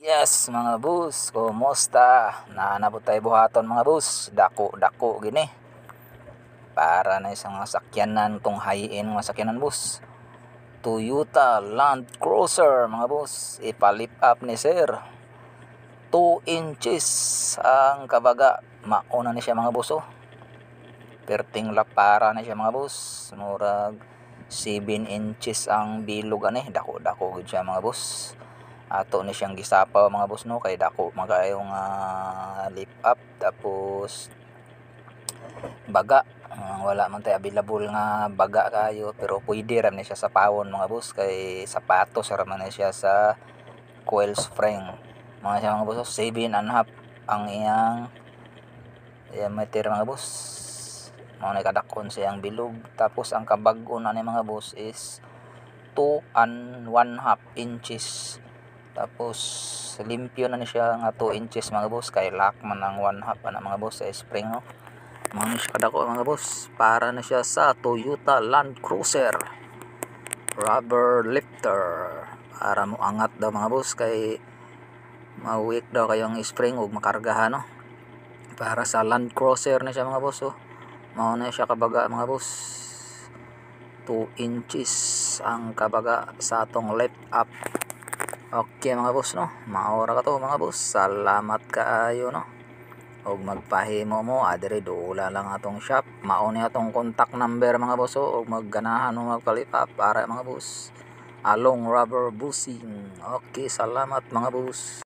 Yes mga boss, kumusta? Naanabot tayo buhaton mga boss, dako gini. Para na isang sakyanan tong high-end mga sakyanan boss. Toyota Land Cruiser mga boss, ipalip up ni sir. 2 inches ang kabaga, mauna ni siya mga boss oh. Perting lapara na siya mga boss, murag 7 inches ang bilog ani, dako gid siya mga boss. Ato ni siyang gisapaw mga boss no, kay dako magayong lift up. Tapos baga, wala man tay available nga baga kayo, pero pwede ra ni siya sa pawon mga boss, kay sapatos ra man ni siya sa coil spring mga siya mga boss. 7.5 ang iyang diameter mga boss, mao na kadakon siyang bilog. Tapos ang kabag-o na ni mga boss is 2.5 inches. Tapos limpyo na ni siya nga 2 inches mga boss, kay lock man ang 1/2 na mga boss sa spring no. Mao ni siya kadako mga boss, para na siya sa Toyota Land Cruiser rubber lifter, para mo angat daw mga boss, kay ma-weak daw kayo ang spring ug makargahan no. Para sa Land Cruiser na siya mga boss oh. Mao na siya kabaga mga boss, 2 inches ang kabaga sa atong lift up. Okay mga boss no, maora ka to mga boss. Salamat kaayo no. Og magpahimo mo adire dula lang atong shop. Mao ni atong contact number mga boss oh, og magganahan mo magpalipa para mga boss. Along rubber bushing. Okay, salamat mga boss.